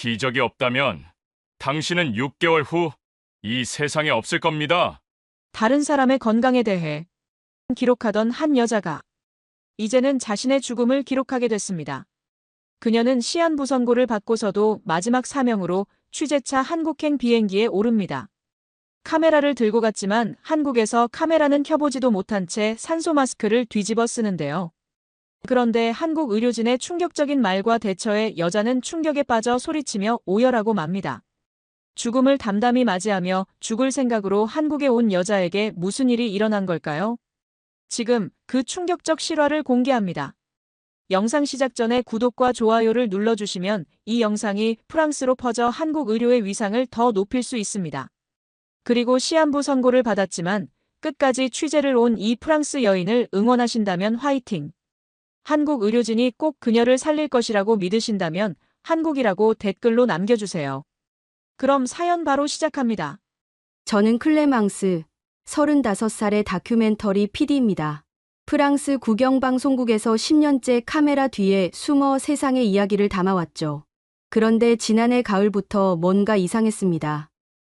기적이 없다면 당신은 6개월 후 이 세상에 없을 겁니다. 다른 사람의 건강에 대해 기록하던 한 여자가 이제는 자신의 죽음을 기록하게 됐습니다. 그녀는 시한부 선고를 받고서도 마지막 사명으로 취재차 한국행 비행기에 오릅니다. 카메라를 들고 갔지만 한국에서 카메라는 켜보지도 못한 채 산소 마스크를 뒤집어 쓰는데요. 그런데 한국 의료진의 충격적인 말과 대처에 여자는 충격에 빠져 소리치며 오열하고 맙니다. 죽음을 담담히 맞이하며 죽을 생각으로 한국에 온 여자에게 무슨 일이 일어난 걸까요? 지금 그 충격적 실화를 공개합니다. 영상 시작 전에 구독과 좋아요를 눌러주시면 이 영상이 프랑스로 퍼져 한국 의료의 위상을 더 높일 수 있습니다. 그리고 시한부 선고를 받았지만 끝까지 취재를 온 이 프랑스 여인을 응원하신다면 화이팅! 한국 의료진이 꼭 그녀를 살릴 것이라고 믿으신다면 한국이라고 댓글로 남겨주세요. 그럼 사연 바로 시작합니다. 저는 클레망스, 35살의 다큐멘터리 PD입니다. 프랑스 국영방송국에서 10년째 카메라 뒤에 숨어 세상의 이야기를 담아왔죠. 그런데 지난해 가을부터 뭔가 이상했습니다.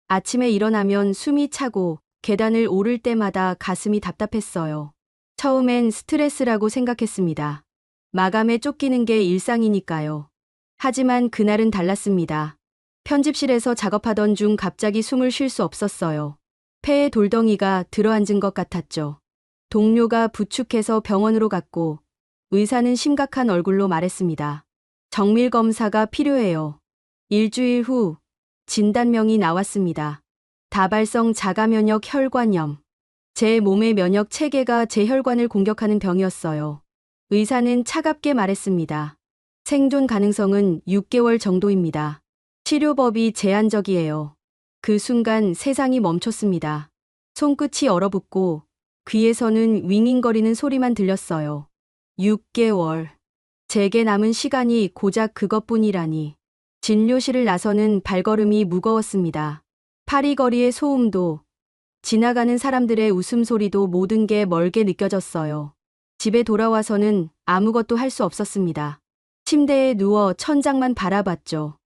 아침에 일어나면 숨이 차고 계단을 오를 때마다 가슴이 답답했어요. 처음엔 스트레스라고 생각했습니다. 마감에 쫓기는 게 일상이니까요. 하지만 그날은 달랐습니다. 편집실에서 작업하던 중 갑자기 숨을 쉴 수 없었어요. 폐에 돌덩이가 들어앉은 것 같았죠. 동료가 부축해서 병원으로 갔고 의사는 심각한 얼굴로 말했습니다. 정밀 검사가 필요해요. 일주일 후 진단명이 나왔습니다. 다발성 자가면역 혈관염. 제 몸의 면역 체계가 제 혈관을 공격하는 병이었어요. 의사는 차갑게 말했습니다. 생존 가능성은 6개월 정도입니다. 치료법이 제한적이에요. 그 순간 세상이 멈췄습니다. 손끝이 얼어붙고 귀에서는 윙윙거리는 소리만 들렸어요. 6개월. 제게 남은 시간이 고작 그것뿐이라니. 진료실을 나서는 발걸음이 무거웠습니다. 파리거리의 소음도, 지나가는 사람들의 웃음소리도 모든 게 멀게 느껴졌어요. 집에 돌아와서는 아무것도 할 수 없었습니다. 침대에 누워 천장만 바라봤죠.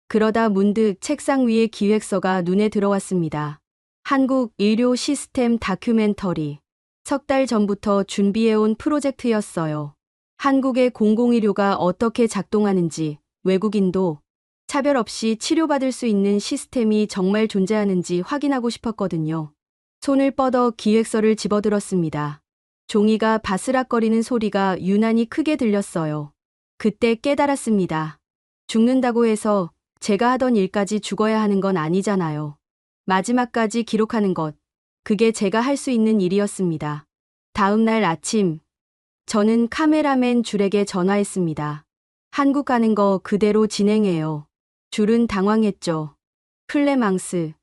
그러다 문득 책상 위의 기획서가 눈에 들어왔습니다. 한국 의료 시스템 다큐멘터리. 석 달 전부터 준비해온 프로젝트였어요. 한국의 공공의료가 어떻게 작동하는지, 외국인도 차별 없이 치료받을 수 있는 시스템이 정말 존재하는지 확인하고 싶었거든요. 손을 뻗어 기획서를 집어들었습니다. 종이가 바스락거리는 소리가 유난히 크게 들렸어요. 그때 깨달았습니다. 죽는다고 해서 제가 하던 일까지 죽어야 하는 건 아니잖아요. 마지막까지 기록하는 것, 그게 제가 할 수 있는 일이었습니다. 다음 날 아침, 저는 카메라맨 줄에게 전화했습니다. 한국 가는 거 그대로 진행해요. 줄은 당황했죠. 클레망스,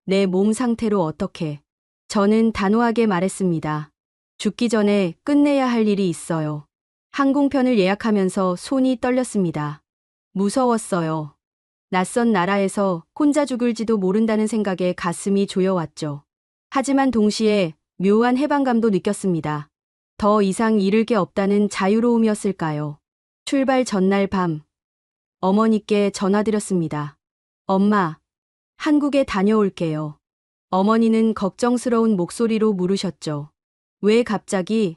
내 몸 상태로 어떻게? 저는 단호하게 말했습니다. 죽기 전에 끝내야 할 일이 있어요. 항공편을 예약하면서 손이 떨렸습니다. 무서웠어요. 낯선 나라에서 혼자 죽을지도 모른다는 생각에 가슴이 조여왔죠. 하지만 동시에 묘한 해방감도 느꼈습니다. 더 이상 잃을 게 없다는 자유로움이었을까요? 출발 전날 밤, 어머니께 전화드렸습니다. 엄마, 한국에 다녀올게요. 어머니는 걱정스러운 목소리로 물으셨죠. 왜 갑자기?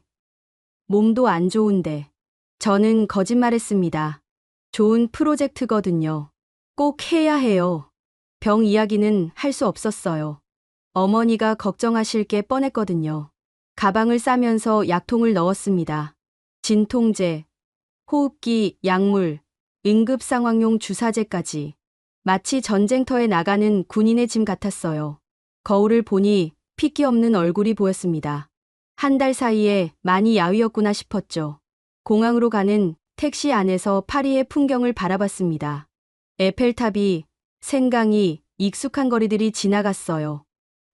몸도 안 좋은데. 저는 거짓말했습니다. 좋은 프로젝트거든요. 꼭 해야 해요. 병 이야기는 할 수 없었어요. 어머니가 걱정하실 게 뻔했거든요. 가방을 싸면서 약통을 넣었습니다. 진통제, 호흡기, 약물, 응급상황용 주사제까지. 마치 전쟁터에 나가는 군인의 짐 같았어요. 거울을 보니 핏기 없는 얼굴이 보였습니다. 한 달 사이에 많이 야위었구나 싶었죠. 공항으로 가는 택시 안에서 파리의 풍경을 바라봤습니다. 에펠탑이, 생강이, 익숙한 거리들이 지나갔어요.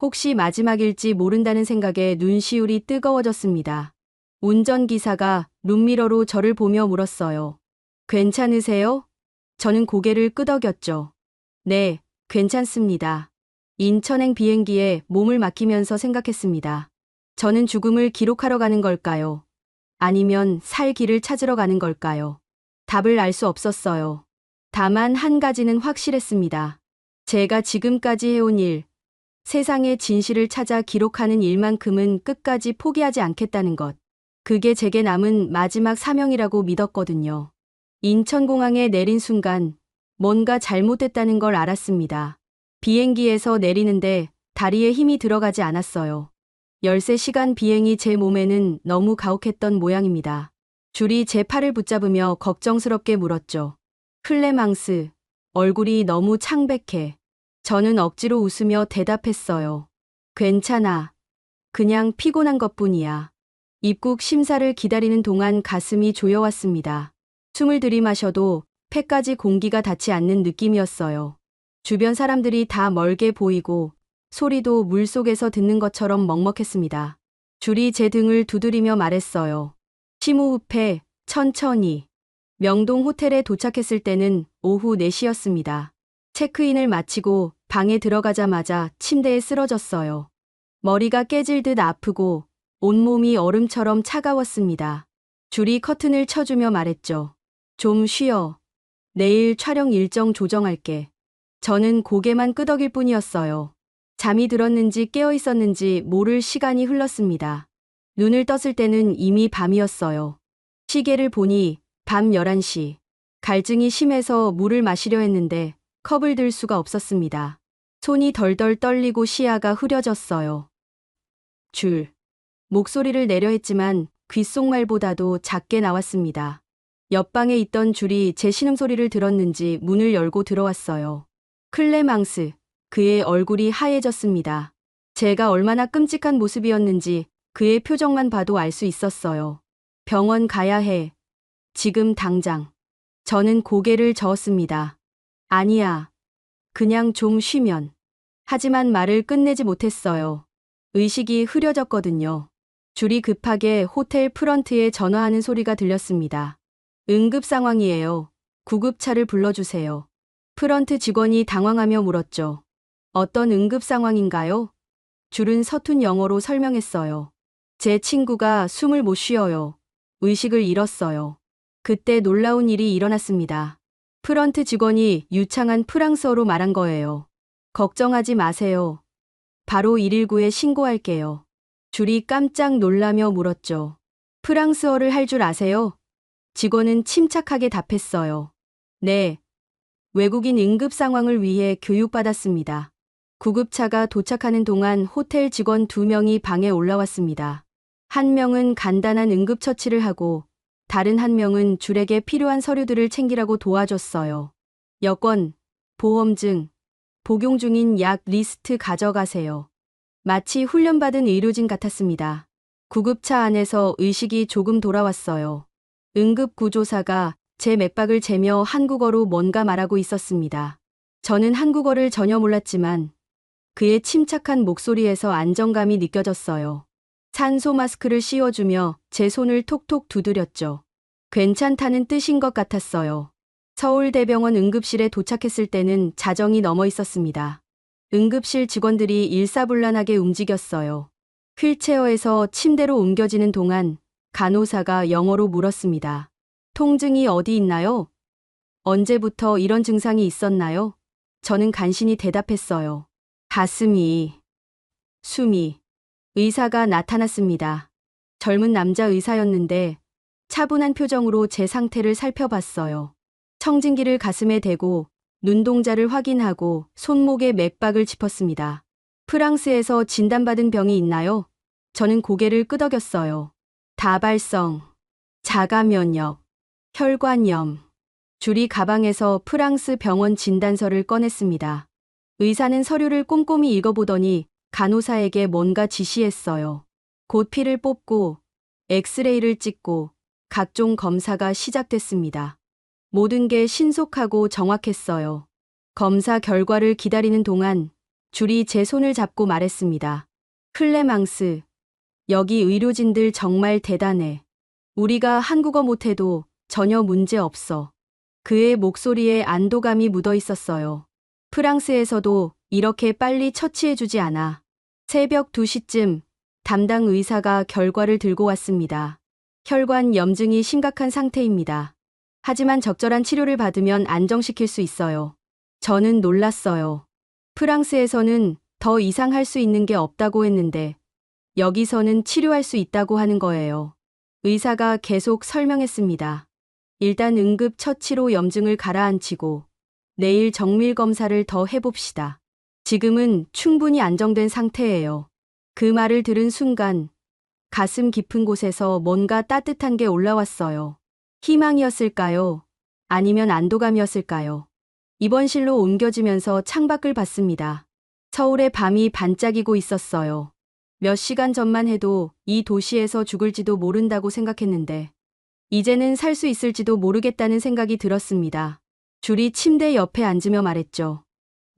혹시 마지막일지 모른다는 생각에 눈시울이 뜨거워졌습니다. 운전기사가 룸미러로 저를 보며 물었어요. 괜찮으세요? 저는 고개를 끄덕였죠. 네, 괜찮습니다. 인천행 비행기에 몸을 맡기면서 생각했습니다. 저는 죽음을 기록하러 가는 걸까요? 아니면 살 길을 찾으러 가는 걸까요? 답을 알 수 없었어요. 다만 한 가지는 확실했습니다. 제가 지금까지 해온 일, 세상의 진실을 찾아 기록하는 일만큼은 끝까지 포기하지 않겠다는 것. 그게 제게 남은 마지막 사명이라고 믿었거든요. 인천공항에 내린 순간 뭔가 잘못됐다는 걸 알았습니다. 비행기에서 내리는데 다리에 힘이 들어가지 않았어요. 13시간 비행이 제 몸에는 너무 가혹했던 모양입니다. 줄이 제 팔을 붙잡으며 걱정스럽게 물었죠. 클레망스, 얼굴이 너무 창백해. 저는 억지로 웃으며 대답했어요. 괜찮아. 그냥 피곤한 것뿐이야. 입국 심사를 기다리는 동안 가슴이 조여왔습니다. 숨을 들이마셔도 폐까지 공기가 닿지 않는 느낌이었어요. 주변 사람들이 다 멀게 보이고 소리도 물속에서 듣는 것처럼 먹먹했습니다. 줄이 제 등을 두드리며 말했어요. 심호흡해, 천천히. 명동 호텔에 도착했을 때는 오후 4시였습니다. 체크인을 마치고 방에 들어가자마자 침대에 쓰러졌어요. 머리가 깨질 듯 아프고 온몸이 얼음처럼 차가웠습니다. 줄이 커튼을 쳐주며 말했죠. 좀 쉬어. 내일 촬영 일정 조정할게. 저는 고개만 끄덕일 뿐이었어요. 잠이 들었는지 깨어 있었는지 모를 시간이 흘렀습니다. 눈을 떴을 때는 이미 밤이었어요. 시계를 보니 밤 11시. 갈증이 심해서 물을 마시려 했는데 컵을 들 수가 없었습니다. 손이 덜덜 떨리고 시야가 흐려졌어요. 줄. 목소리를 내려 했지만 귓속말보다도 작게 나왔습니다. 옆방에 있던 줄이 제 신음소리를 들었는지 문을 열고 들어왔어요. 클레망스. 그의 얼굴이 하얘졌습니다. 제가 얼마나 끔찍한 모습이었는지 그의 표정만 봐도 알 수 있었어요. 병원 가야 해. 지금 당장. 저는 고개를 저었습니다. 아니야. 그냥 좀 쉬면. 하지만 말을 끝내지 못했어요. 의식이 흐려졌거든요. 줄이 급하게 호텔 프런트에 전화하는 소리가 들렸습니다. 응급 상황이에요. 구급차를 불러주세요. 프런트 직원이 당황하며 물었죠. 어떤 응급 상황인가요? 줄은 서툰 영어로 설명했어요. 제 친구가 숨을 못 쉬어요. 의식을 잃었어요. 그때 놀라운 일이 일어났습니다. 프런트 직원이 유창한 프랑스어로 말한 거예요. 걱정하지 마세요. 바로 119에 신고할게요. 줄이 깜짝 놀라며 물었죠. 프랑스어를 할 줄 아세요? 직원은 침착하게 답했어요. 네. 외국인 응급 상황을 위해 교육받았습니다. 구급차가 도착하는 동안 호텔 직원 2명이 방에 올라왔습니다. 한 명은 간단한 응급처치를 하고 다른 한 명은 줄에게 필요한 서류들을 챙기라고 도와줬어요. 여권, 보험증, 복용 중인 약 리스트 가져가세요. 마치 훈련받은 의료진 같았습니다. 구급차 안에서 의식이 조금 돌아왔어요. 응급구조사가 제 맥박을 재며 한국어로 뭔가 말하고 있었습니다. 저는 한국어를 전혀 몰랐지만 그의 침착한 목소리에서 안정감이 느껴졌어요. 산소 마스크를 씌워주며 제 손을 톡톡 두드렸죠. 괜찮다는 뜻인 것 같았어요. 서울대병원 응급실에 도착했을 때는 자정이 넘어 있었습니다. 응급실 직원들이 일사불란하게 움직였어요. 휠체어에서 침대로 옮겨지는 동안 간호사가 영어로 물었습니다. 통증이 어디 있나요? 언제부터 이런 증상이 있었나요? 저는 간신히 대답했어요. 가슴이, 숨이. 의사가 나타났습니다. 젊은 남자 의사였는데 차분한 표정으로 제 상태를 살펴봤어요. 청진기를 가슴에 대고 눈동자를 확인하고 손목에 맥박을 짚었습니다. 프랑스에서 진단받은 병이 있나요? 저는 고개를 끄덕였어요. 다발성, 자가면역, 혈관염. 줄이 가방에서 프랑스 병원 진단서를 꺼냈습니다. 의사는 서류를 꼼꼼히 읽어보더니 간호사에게 뭔가 지시했어요. 곧 피를 뽑고 엑스레이를 찍고 각종 검사가 시작됐습니다. 모든 게 신속하고 정확했어요. 검사 결과를 기다리는 동안 줄이 제 손을 잡고 말했습니다. 클레망스, 여기 의료진들 정말 대단해. 우리가 한국어 못해도 전혀 문제 없어. 그의 목소리에 안도감이 묻어 있었어요. 프랑스에서도 이렇게 빨리 처치해주지 않아. 새벽 2시쯤 담당 의사가 결과를 들고 왔습니다. 혈관 염증이 심각한 상태입니다. 하지만 적절한 치료를 받으면 안정시킬 수 있어요. 저는 놀랐어요. 프랑스에서는 더 이상 할 수 있는 게 없다고 했는데 여기서는 치료할 수 있다고 하는 거예요. 의사가 계속 설명했습니다. 일단 응급 처치로 염증을 가라앉히고 내일 정밀 검사를 더 해봅시다. 지금은 충분히 안정된 상태예요. 그 말을 들은 순간 가슴 깊은 곳에서 뭔가 따뜻한 게 올라왔어요. 희망이었을까요? 아니면 안도감이었을까요? 입원실로 옮겨지면서 창밖을 봤습니다. 서울의 밤이 반짝이고 있었어요. 몇 시간 전만 해도 이 도시에서 죽을지도 모른다고 생각했는데 이제는 살 수 있을지도 모르겠다는 생각이 들었습니다. 줄이 침대 옆에 앉으며 말했죠.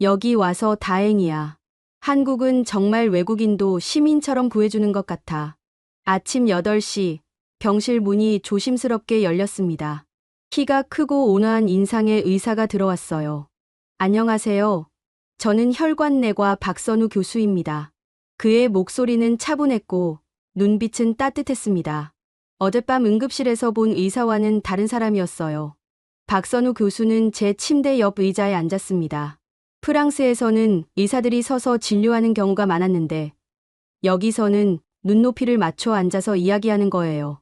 여기 와서 다행이야. 한국은 정말 외국인도 시민처럼 구해주는 것 같아. 아침 8시 병실 문이 조심스럽게 열렸습니다. 키가 크고 온화한 인상의 의사가 들어왔어요. 안녕하세요. 저는 혈관내과 박선우 교수입니다. 그의 목소리는 차분했고 눈빛은 따뜻했습니다. 어젯밤 응급실에서 본 의사와는 다른 사람이었어요. 박선우 교수는 제 침대 옆 의자에 앉았습니다. 프랑스에서는 의사들이 서서 진료하는 경우가 많았는데 여기서는 눈높이를 맞춰 앉아서 이야기하는 거예요.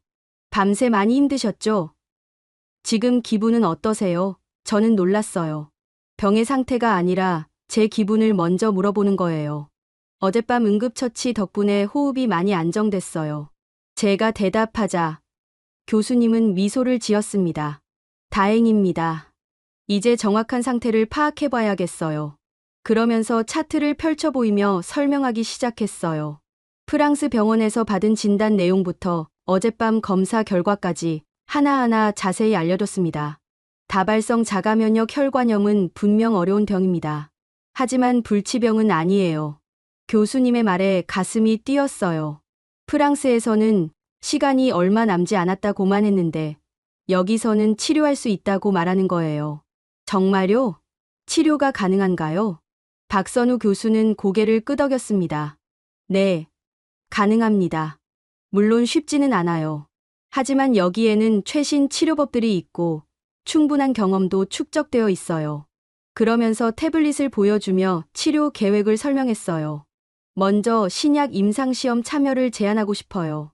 밤새 많이 힘드셨죠? 지금 기분은 어떠세요? 저는 놀랐어요. 병의 상태가 아니라 제 기분을 먼저 물어보는 거예요. 어젯밤 응급처치 덕분에 호흡이 많이 안정됐어요. 제가 대답하자 교수님은 미소를 지었습니다. 다행입니다. 이제 정확한 상태를 파악해봐야겠어요. 그러면서 차트를 펼쳐 보이며 설명하기 시작했어요. 프랑스 병원에서 받은 진단 내용부터 어젯밤 검사 결과까지 하나하나 자세히 알려줬습니다. 다발성 자가면역 혈관염은 분명 어려운 병입니다. 하지만 불치병은 아니에요. 교수님의 말에 가슴이 뛰었어요. 프랑스에서는 시간이 얼마 남지 않았다고만 했는데 여기서는 치료할 수 있다고 말하는 거예요. 정말요? 치료가 가능한가요? 박선우 교수는 고개를 끄덕였습니다. 네, 가능합니다. 물론 쉽지는 않아요. 하지만 여기에는 최신 치료법들이 있고 충분한 경험도 축적되어 있어요. 그러면서 태블릿을 보여주며 치료 계획을 설명했어요. 먼저 신약 임상시험 참여를 제안하고 싶어요.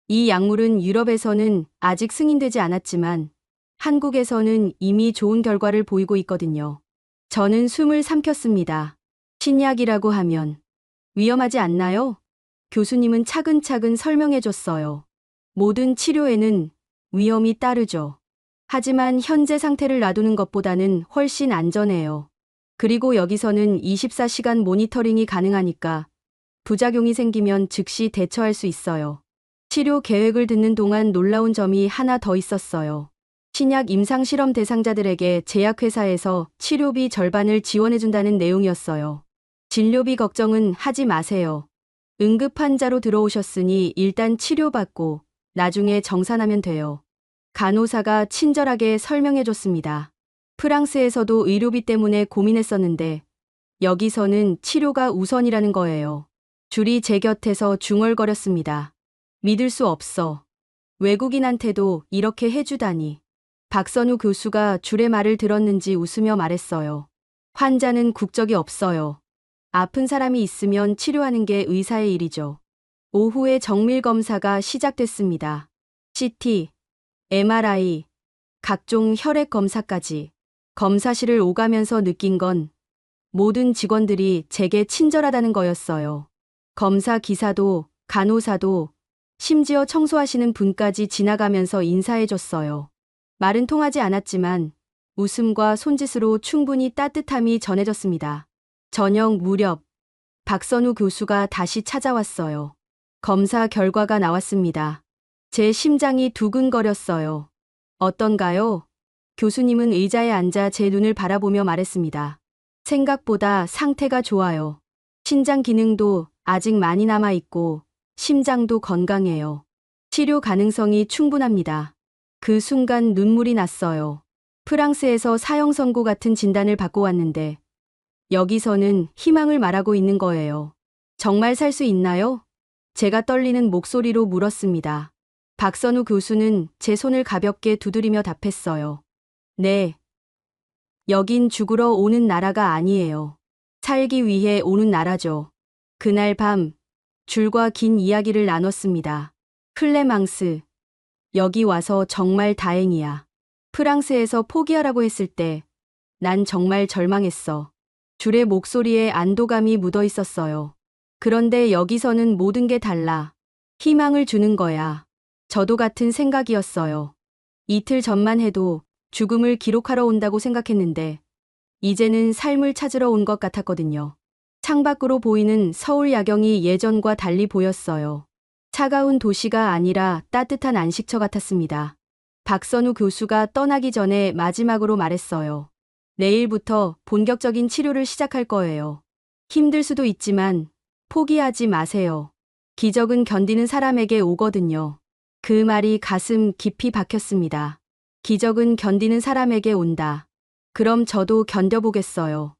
이 약물은 유럽에서는 아직 승인되지 않았지만 한국에서는 이미 좋은 결과를 보이고 있거든요. 저는 숨을 삼켰습니다. 신약이라고 하면 위험하지 않나요? 교수님은 차근차근 설명해 줬어요. 모든 치료에는 위험이 따르죠. 하지만 현재 상태를 놔두는 것보다는 훨씬 안전해요. 그리고 여기서는 24시간 모니터링이 가능하니까 부작용이 생기면 즉시 대처할 수 있어요. 치료 계획을 듣는 동안 놀라운 점이 하나 더 있었어요. 신약 임상실험 대상자들에게 제약회사에서 치료비 절반을 지원해준다는 내용이었어요. 진료비 걱정은 하지 마세요. 응급 환자로 들어오셨으니 일단 치료받고 나중에 정산하면 돼요. 간호사가 친절하게 설명해줬습니다. 프랑스에서도 의료비 때문에 고민했었는데 여기서는 치료가 우선이라는 거예요. 줄이 제 곁에서 중얼거렸습니다. 믿을 수 없어. 외국인한테도 이렇게 해주다니. 박선우 교수가 줄의 말을 들었는지 웃으며 말했어요. 환자는 국적이 없어요. 아픈 사람이 있으면 치료하는 게 의사의 일이죠. 오후에 정밀 검사가 시작됐습니다. CT, MRI, 각종 혈액 검사까지. 검사실을 오가면서 느낀 건 모든 직원들이 제게 친절하다는 거였어요. 검사 기사도, 간호사도, 심지어 청소하시는 분까지 지나가면서 인사해줬어요. 말은 통하지 않았지만 웃음과 손짓으로 충분히 따뜻함이 전해졌습니다. 저녁 무렵 박선우 교수가 다시 찾아왔어요. 검사 결과가 나왔습니다. 제 심장이 두근거렸어요. 어떤가요? 교수님은 의자에 앉아 제 눈을 바라보며 말했습니다. 생각보다 상태가 좋아요. 신장 기능도 아직 많이 남아있고 심장도 건강해요. 치료 가능성이 충분합니다. 그 순간 눈물이 났어요. 프랑스에서 사형 선고 같은 진단을 받고 왔는데 여기서는 희망을 말하고 있는 거예요. 정말 살 수 있나요? 제가 떨리는 목소리로 물었습니다. 박선우 교수는 제 손을 가볍게 두드리며 답했어요. 네. 여긴 죽으러 오는 나라가 아니에요. 살기 위해 오는 나라죠. 그날 밤, 줄과 긴 이야기를 나눴습니다. 클레망스, 여기 와서 정말 다행이야. 프랑스에서 포기하라고 했을 때, 난 정말 절망했어. 줄의 목소리에 안도감이 묻어 있었어요. 그런데 여기서는 모든 게 달라. 희망을 주는 거야. 저도 같은 생각이었어요. 이틀 전만 해도 죽음을 기록하러 온다고 생각했는데, 이제는 삶을 찾으러 온 것 같았거든요. 창밖으로 보이는 서울 야경이 예전과 달리 보였어요. 차가운 도시가 아니라 따뜻한 안식처 같았습니다. 박선우 교수가 떠나기 전에 마지막으로 말했어요. 내일부터 본격적인 치료를 시작할 거예요. 힘들 수도 있지만 포기하지 마세요. 기적은 견디는 사람에게 오거든요. 그 말이 가슴 깊이 박혔습니다. 기적은 견디는 사람에게 온다. 그럼 저도 견뎌보겠어요.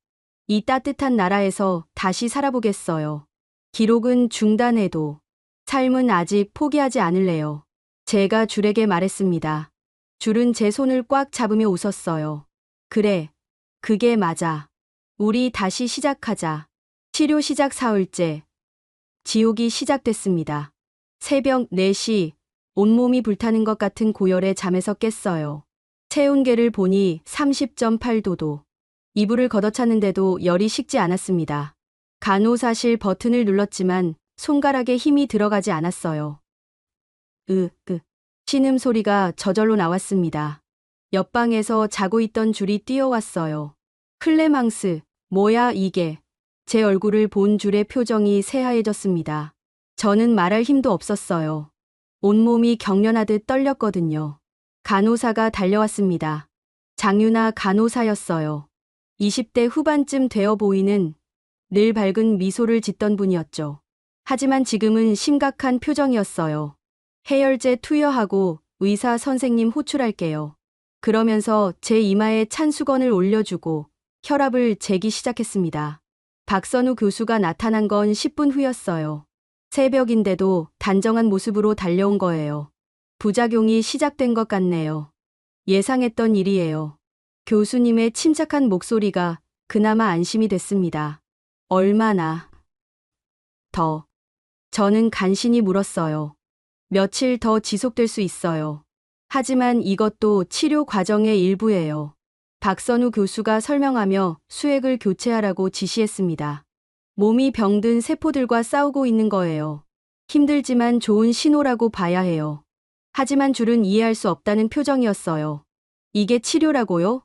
이 따뜻한 나라에서 다시 살아보겠어요. 기록은 중단해도 삶은 아직 포기하지 않을래요. 제가 줄에게 말했습니다. 줄은 제 손을 꽉 잡으며 웃었어요. 그래, 그게 맞아. 우리 다시 시작하자. 치료 시작 사흘째. 지옥이 시작됐습니다. 새벽 4시, 온몸이 불타는 것 같은 고열에 잠에서 깼어요. 체온계를 보니 30.8도도. 이불을 걷어찼는데도 열이 식지 않았습니다. 간호사실 버튼을 눌렀지만 손가락에 힘이 들어가지 않았어요. 신음소리가 저절로 나왔습니다. 옆방에서 자고 있던 줄이 뛰어왔어요. 클레망스, 뭐야 이게. 제 얼굴을 본 줄의 표정이 새하얘졌습니다. 저는 말할 힘도 없었어요. 온몸이 경련하듯 떨렸거든요. 간호사가 달려왔습니다. 장유나 간호사였어요. 20대 후반쯤 되어 보이는 늘 밝은 미소를 짓던 분이었죠. 하지만 지금은 심각한 표정이었어요. 해열제 투여하고 의사 선생님 호출할게요. 그러면서 제 이마에 찬 수건을 올려주고 혈압을 재기 시작했습니다. 박선우 교수가 나타난 건 10분 후였어요. 새벽인데도 단정한 모습으로 달려온 거예요. 부작용이 시작된 것 같네요. 예상했던 일이에요. 교수님의 침착한 목소리가 그나마 안심이 됐습니다. 얼마나 더? 저는 간신히 물었어요. 며칠 더 지속될 수 있어요. 하지만 이것도 치료 과정의 일부예요. 박선우 교수가 설명하며 수액을 교체하라고 지시했습니다. 몸이 병든 세포들과 싸우고 있는 거예요. 힘들지만 좋은 신호라고 봐야 해요. 하지만 줄은 이해할 수 없다는 표정이었어요. 이게 치료라고요?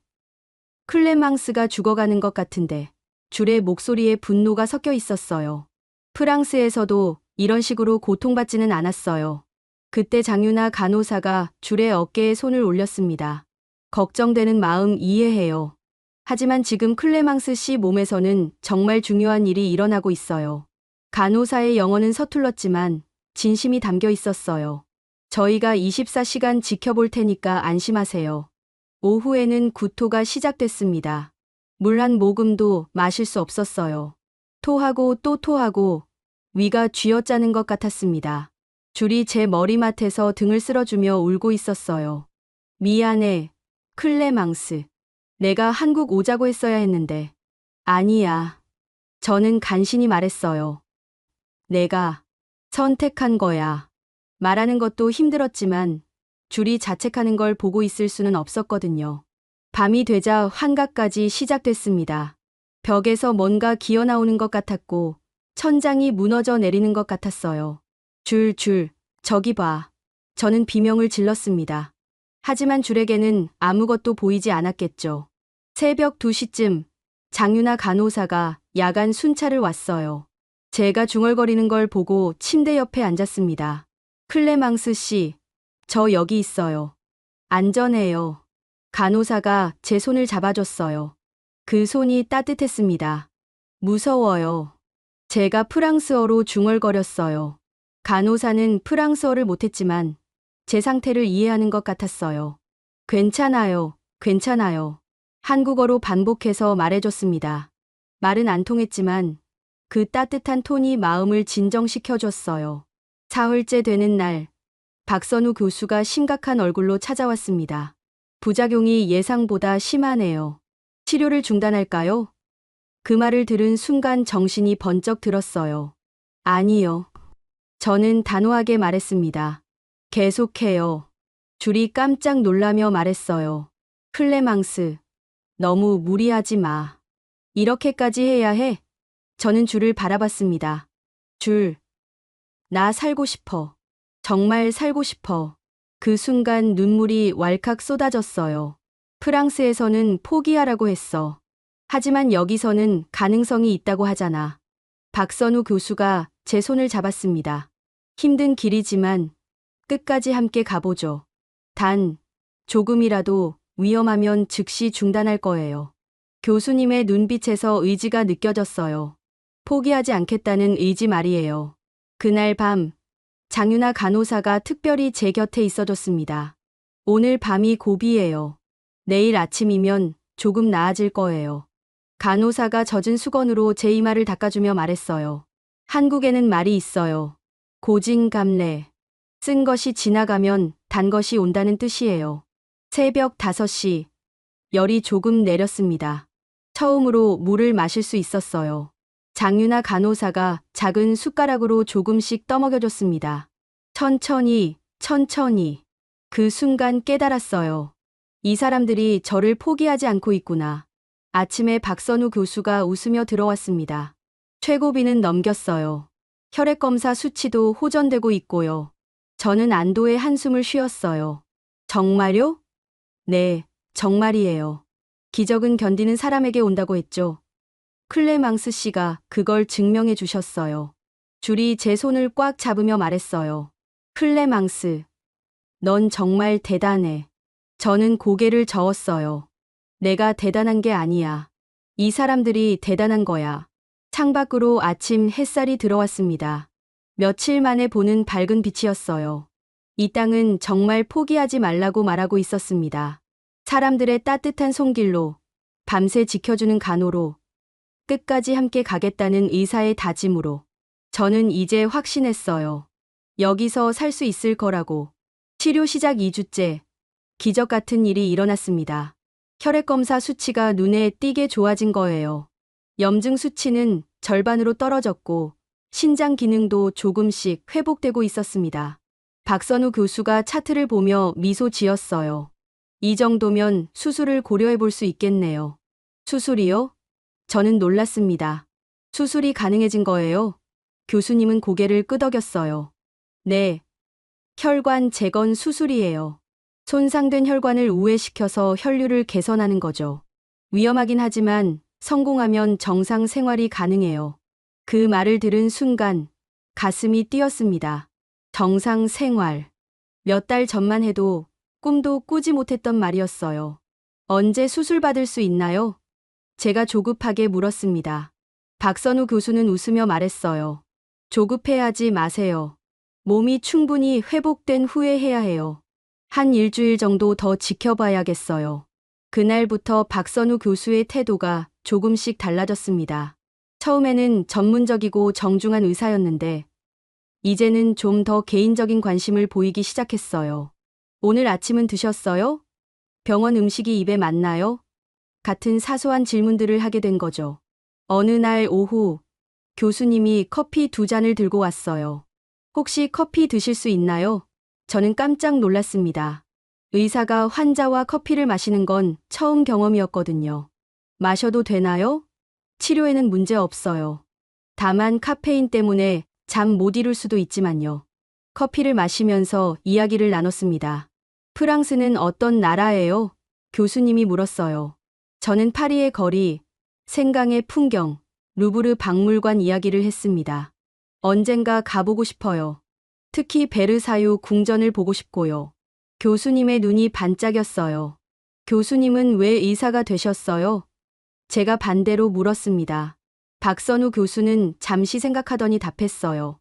클레망스가 죽어가는 것 같은데. 줄의 목소리에 분노가 섞여 있었어요. 프랑스에서도 이런 식으로 고통받지는 않았어요. 그때 장유나 간호사가 줄의 어깨에 손을 올렸습니다. 걱정되는 마음 이해해요. 하지만 지금 클레망스 씨 몸에서는 정말 중요한 일이 일어나고 있어요. 간호사의 영어는 서툴렀지만 진심이 담겨 있었어요. 저희가 24시간 지켜볼 테니까 안심하세요. 오후에는 구토가 시작됐습니다. 물 한 모금도 마실 수 없었어요. 토하고 또 토하고 위가 쥐어짜는 것 같았습니다. 줄이 제 머리맡에서 등을 쓸어주며 울고 있었어요. 미안해, 클레망스. 내가 한국 오자고 했어야 했는데. 아니야. 저는 간신히 말했어요. 내가 선택한 거야. 말하는 것도 힘들었지만 줄이 자책하는 걸 보고 있을 수는 없었거든요. 밤이 되자 환각까지 시작됐습니다. 벽에서 뭔가 기어나오는 것 같았고 천장이 무너져 내리는 것 같았어요. 저기 봐. 저는 비명을 질렀습니다. 하지만 줄에게는 아무것도 보이지 않았겠죠. 새벽 2시쯤 장유나 간호사가 야간 순찰을 왔어요. 제가 중얼거리는 걸 보고 침대 옆에 앉았습니다. 클레망스 씨, 저 여기 있어요. 안전해요. 간호사가 제 손을 잡아줬어요. 그 손이 따뜻했습니다. 무서워요. 제가 프랑스어로 중얼거렸어요. 간호사는 프랑스어를 못했지만 제 상태를 이해하는 것 같았어요. 괜찮아요. 한국어로 반복해서 말해줬습니다. 말은 안 통했지만 그 따뜻한 톤이 마음을 진정시켜줬어요. 사흘째 되는 날, 박선우 교수가 심각한 얼굴로 찾아왔습니다. 부작용이 예상보다 심하네요. 치료를 중단할까요? 그 말을 들은 순간 정신이 번쩍 들었어요. 아니요. 저는 단호하게 말했습니다. 계속해요. 줄이 깜짝 놀라며 말했어요. 클레망스, 너무 무리하지 마. 이렇게까지 해야 해? 저는 줄을 바라봤습니다. 줄, 나 살고 싶어. 정말 살고 싶어. 그 순간 눈물이 왈칵 쏟아졌어요. 프랑스에서는 포기하라고 했어. 하지만 여기서는 가능성이 있다고 하잖아. 박선우 교수가 제 손을 잡았습니다. 힘든 길이지만 끝까지 함께 가보죠. 단, 조금이라도 위험하면 즉시 중단할 거예요. 교수님의 눈빛에서 의지가 느껴졌어요. 포기하지 않겠다는 의지 말이에요. 그날 밤, 장윤아 간호사가 특별히 제 곁에 있어줬습니다. 오늘 밤이 고비예요. 내일 아침이면 조금 나아질 거예요. 간호사가 젖은 수건으로 제 이마를 닦아주며 말했어요. 한국에는 말이 있어요. 고진감래. 쓴 것이 지나가면 단 것이 온다는 뜻이에요. 새벽 5시. 열이 조금 내렸습니다. 처음으로 물을 마실 수 있었어요. 장윤아 간호사가 작은 숟가락으로 조금씩 떠먹여줬습니다. 천천히, 천천히. 그 순간 깨달았어요. 이 사람들이 저를 포기하지 않고 있구나. 아침에 박선우 교수가 웃으며 들어왔습니다. 최고비는 넘겼어요. 혈액검사 수치도 호전되고 있고요. 저는 안도의 한숨을 쉬었어요. 정말요? 네, 정말이에요. 기적은 견디는 사람에게 온다고 했죠. 클레망스 씨가 그걸 증명해 주셨어요. 줄이 제 손을 꽉 잡으며 말했어요. 클레망스, 넌 정말 대단해. 저는 고개를 저었어요. 내가 대단한 게 아니야. 이 사람들이 대단한 거야. 창밖으로 아침 햇살이 들어왔습니다. 며칠 만에 보는 밝은 빛이었어요. 이 땅은 정말 포기하지 말라고 말하고 있었습니다. 사람들의 따뜻한 손길로, 밤새 지켜주는 간호로, 끝까지 함께 가겠다는 의사의 다짐으로. 저는 이제 확신했어요. 여기서 살 수 있을 거라고. 치료 시작 2주째. 기적 같은 일이 일어났습니다. 혈액검사 수치가 눈에 띄게 좋아진 거예요. 염증 수치는 절반으로 떨어졌고 신장 기능도 조금씩 회복되고 있었습니다. 박선우 교수가 차트를 보며 미소 지었어요. 이 정도면 수술을 고려해 볼 수 있겠네요. 수술이요? 저는 놀랐습니다. 수술이 가능해진 거예요? 교수님은 고개를 끄덕였어요. 네. 혈관 재건 수술이에요. 손상된 혈관을 우회시켜서 혈류를 개선하는 거죠. 위험하긴 하지만 성공하면 정상 생활이 가능해요. 그 말을 들은 순간 가슴이 뛰었습니다. 정상 생활. 몇 달 전만 해도 꿈도 꾸지 못했던 말이었어요. 언제 수술 받을 수 있나요? 제가 조급하게 물었습니다. 박선우 교수는 웃으며 말했어요. 조급해하지 마세요. 몸이 충분히 회복된 후에 해야 해요. 한 일주일 정도 더 지켜봐야겠어요. 그날부터 박선우 교수의 태도가 조금씩 달라졌습니다. 처음에는 전문적이고 정중한 의사였는데 이제는 좀 더 개인적인 관심을 보이기 시작했어요. 오늘 아침은 드셨어요? 병원 음식이 입에 맞나요? 같은 사소한 질문들을 하게 된 거죠. 어느 날 오후 교수님이 커피 2잔을 들고 왔어요. 혹시 커피 드실 수 있나요? 저는 깜짝 놀랐습니다. 의사가 환자와 커피를 마시는 건 처음 경험이었거든요. 마셔도 되나요? 치료에는 문제 없어요. 다만 카페인 때문에 잠 못 이룰 수도 있지만요. 커피를 마시면서 이야기를 나눴습니다. 프랑스는 어떤 나라예요? 교수님이 물었어요. 저는 파리의 거리, 생강의 풍경, 루브르 박물관 이야기를 했습니다. 언젠가 가보고 싶어요. 특히 베르사유 궁전을 보고 싶고요. 교수님의 눈이 반짝였어요. 교수님은 왜 의사가 되셨어요? 제가 반대로 물었습니다. 박선우 교수는 잠시 생각하더니 답했어요.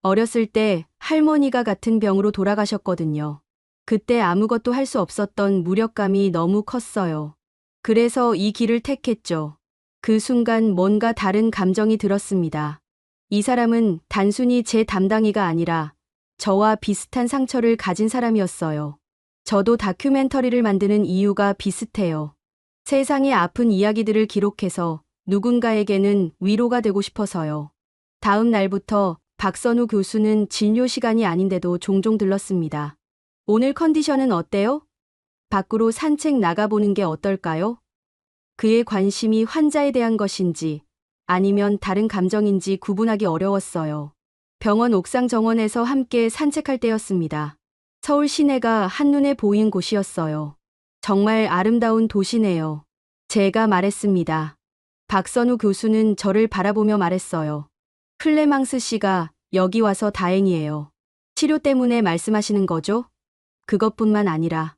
어렸을 때 할머니가 같은 병으로 돌아가셨거든요. 그때 아무것도 할 수 없었던 무력감이 너무 컸어요. 그래서 이 길을 택했죠. 그 순간 뭔가 다른 감정이 들었습니다. 이 사람은 단순히 제 담당이가 아니라 저와 비슷한 상처를 가진 사람이었어요. 저도 다큐멘터리를 만드는 이유가 비슷해요. 세상의 아픈 이야기들을 기록해서 누군가에게는 위로가 되고 싶어서요. 다음 날부터 박선우 교수는 진료 시간이 아닌데도 종종 들렀습니다. 오늘 컨디션은 어때요? 밖으로 산책 나가보는 게 어떨까요? 그의 관심이 환자에 대한 것인지 아니면 다른 감정인지 구분하기 어려웠어요. 병원 옥상 정원에서 함께 산책할 때였습니다. 서울 시내가 한눈에 보인 곳이었어요. 정말 아름다운 도시네요. 제가 말했습니다. 박선우 교수는 저를 바라보며 말했어요. 클레망스 씨가 여기 와서 다행이에요. 치료 때문에 말씀하시는 거죠? 그것뿐만 아니라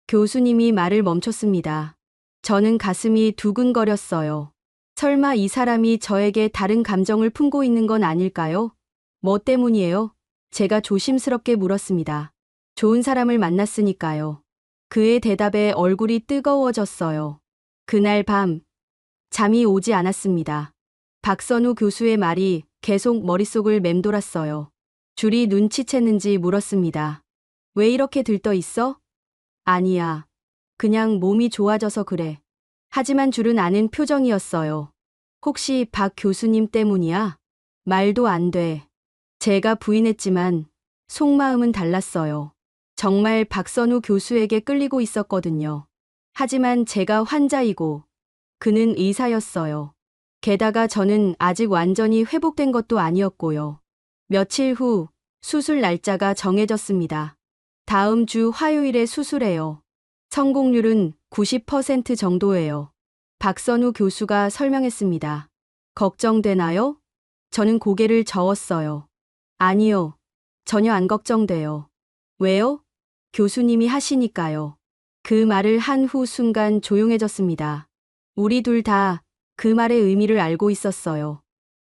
교수님이 말을 멈췄습니다. 저는 가슴이 두근거렸어요. 설마 이 사람이 저에게 다른 감정을 품고 있는 건 아닐까요? 뭐 때문이에요? 제가 조심스럽게 물었습니다. 좋은 사람을 만났으니까요. 그의 대답에 얼굴이 뜨거워졌어요. 그날 밤, 잠이 오지 않았습니다. 박선우 교수의 말이 계속 머릿속을 맴돌았어요. 줄이 눈치챘는지 물었습니다. 왜 이렇게 들떠 있어? 아니야. 그냥 몸이 좋아져서 그래. 하지만 줄은 아는 표정이었어요. 혹시 박 교수님 때문이야? 말도 안 돼. 제가 부인했지만 속마음은 달랐어요. 정말 박선우 교수에게 끌리고 있었거든요. 하지만 제가 환자이고 그는 의사였어요. 게다가 저는 아직 완전히 회복된 것도 아니었고요. 며칠 후 수술 날짜가 정해졌습니다. 다음 주 화요일에 수술해요. 성공률은 90% 정도예요. 박선우 교수가 설명했습니다. 걱정되나요? 저는 고개를 저었어요. 아니요. 전혀 안 걱정돼요. 왜요? 교수님이 하시니까요. 그 말을 한 후 순간 조용해졌습니다. 우리 둘 다 그 말의 의미를 알고 있었어요.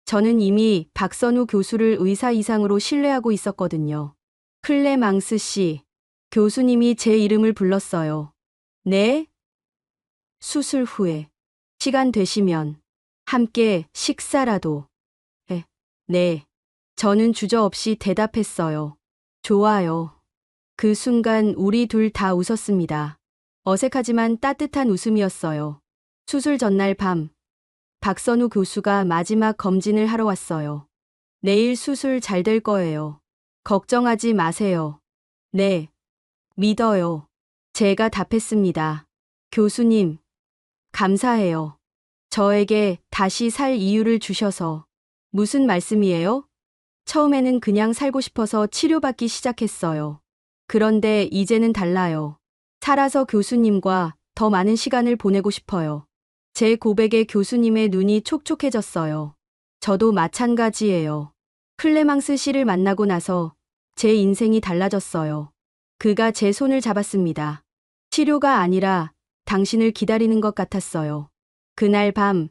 저는 이미 박선우 교수를 의사 이상으로 신뢰하고 있었거든요. 클레망스 씨, 교수님이 제 이름을 불렀어요. 네? 수술 후에. 시간 되시면 함께 식사라도. 네. 저는 주저없이 대답했어요. 좋아요. 그 순간 우리 둘 다 웃었습니다. 어색하지만 따뜻한 웃음이었어요. 수술 전날 밤, 박선우 교수가 마지막 검진을 하러 왔어요. 내일 수술 잘 될 거예요. 걱정하지 마세요. 네. 믿어요. 제가 답했습니다. 교수님, 감사해요. 저에게 다시 살 이유를 주셔서. 무슨 말씀이에요? 처음에는 그냥 살고 싶어서 치료받기 시작했어요. 그런데 이제는 달라요. 살아서 교수님과 더 많은 시간을 보내고 싶어요. 제 고백에 교수님의 눈이 촉촉해졌어요. 저도 마찬가지예요. 클레망스 씨를 만나고 나서 제 인생이 달라졌어요. 그가 제 손을 잡았습니다. 치료가 아니라 당신을 기다리는 것 같았어요. 그날 밤,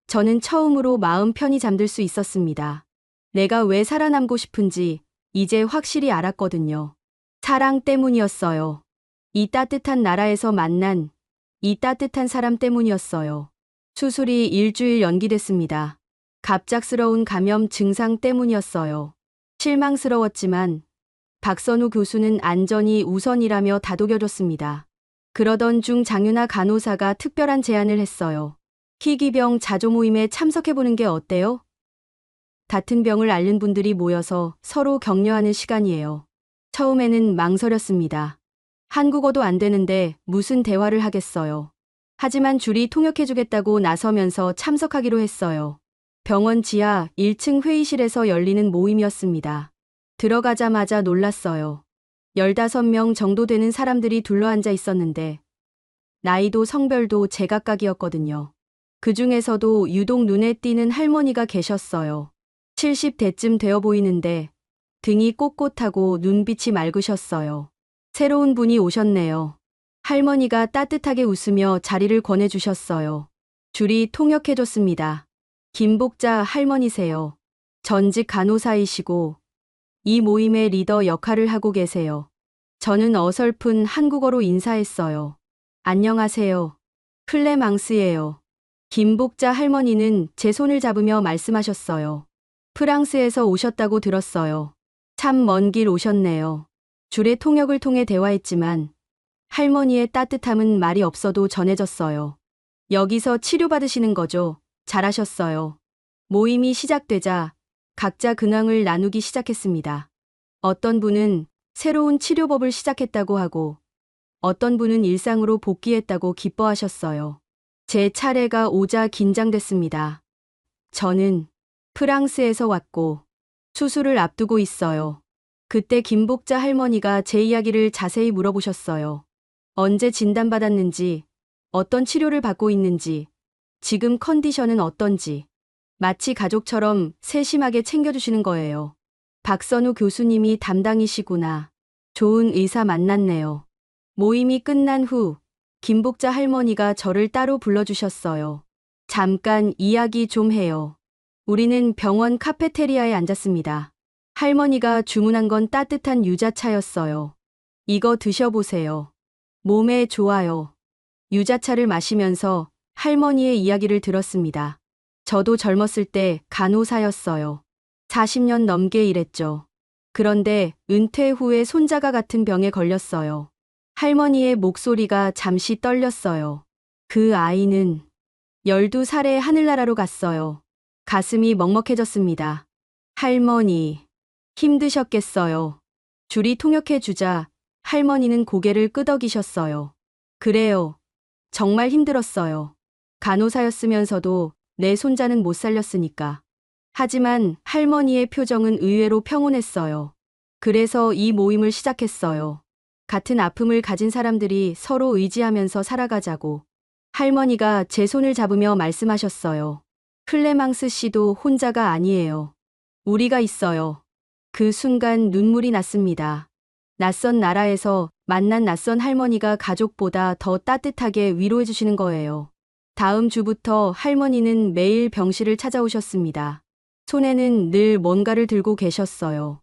저는 처음으로 마음 편히 잠들 수 있었습니다. 내가 왜 살아남고 싶은지 이제 확실히 알았거든요. 사랑 때문이었어요. 이 따뜻한 나라에서 만난 이 따뜻한 사람 때문이었어요. 수술이 일주일 연기됐습니다. 갑작스러운 감염 증상 때문이었어요. 실망스러웠지만 박선우 교수는 안전이 우선이라며 다독여줬습니다. 그러던 중 장윤아 간호사가 특별한 제안을 했어요. 희귀병 자조 모임에 참석해보는 게 어때요? 같은 병을 앓는 분들이 모여서 서로 격려하는 시간이에요. 처음에는 망설였습니다. 한국어도 안 되는데 무슨 대화를 하겠어요. 하지만 줄이 통역해주겠다고 나서면서 참석하기로 했어요. 병원 지하 1층 회의실에서 열리는 모임이었습니다. 들어가자마자 놀랐어요. 15명 정도 되는 사람들이 둘러앉아 있었는데 나이도 성별도 제각각이었거든요. 그 중에서도 유독 눈에 띄는 할머니가 계셨어요. 70대쯤 되어 보이는데 등이 꼿꼿하고 눈빛이 맑으셨어요. 새로운 분이 오셨네요. 할머니가 따뜻하게 웃으며 자리를 권해주셨어요. 줄이 통역해줬습니다. 김복자 할머니세요. 전직 간호사이시고 이 모임의 리더 역할을 하고 계세요. 저는 어설픈 한국어로 인사했어요. 안녕하세요. 클레망스예요. 김복자 할머니는 제 손을 잡으며 말씀하셨어요. 프랑스에서 오셨다고 들었어요. 참 먼 길 오셨네요. 줄의 통역을 통해 대화했지만 할머니의 따뜻함은 말이 없어도 전해졌어요. 여기서 치료받으시는 거죠? 잘하셨어요. 모임이 시작되자 각자 근황을 나누기 시작했습니다. 어떤 분은 새로운 치료법을 시작했다고 하고 어떤 분은 일상으로 복귀했다고 기뻐하셨어요. 제 차례가 오자 긴장됐습니다. 저는 프랑스에서 왔고 수술을 앞두고 있어요. 그때 김복자 할머니가 제 이야기를 자세히 물어보셨어요. 언제 진단받았는지, 어떤 치료를 받고 있는지, 지금 컨디션은 어떤지. 마치 가족처럼 세심하게 챙겨주시는 거예요. 박선우 교수님이 담당이시구나. 좋은 의사 만났네요. 모임이 끝난 후 김복자 할머니가 저를 따로 불러주셨어요. 잠깐 이야기 좀 해요. 우리는 병원 카페테리아에 앉았습니다. 할머니가 주문한 건 따뜻한 유자차였어요. 이거 드셔보세요. 몸에 좋아요. 유자차를 마시면서 할머니의 이야기를 들었습니다. 저도 젊었을 때 간호사였어요. 40년 넘게 일했죠. 그런데 은퇴 후에 손자가 같은 병에 걸렸어요. 할머니의 목소리가 잠시 떨렸어요. 그 아이는 12살에 하늘나라로 갔어요. 가슴이 먹먹해졌습니다. 할머니, 힘드셨겠어요. 줄이 통역해 주자 할머니는 고개를 끄덕이셨어요. 그래요. 정말 힘들었어요. 간호사였으면서도 내 손자는 못 살렸으니까. 하지만 할머니의 표정은 의외로 평온했어요. 그래서 이 모임을 시작했어요. 같은 아픔을 가진 사람들이 서로 의지하면서 살아가자고. 할머니가 제 손을 잡으며 말씀하셨어요. 클레망스 씨도 혼자가 아니에요. 우리가 있어요. 그 순간 눈물이 났습니다. 낯선 나라에서 만난 낯선 할머니가 가족보다 더 따뜻하게 위로해 주시는 거예요. 다음 주부터 할머니는 매일 병실을 찾아오셨습니다. 손에는 늘 뭔가를 들고 계셨어요.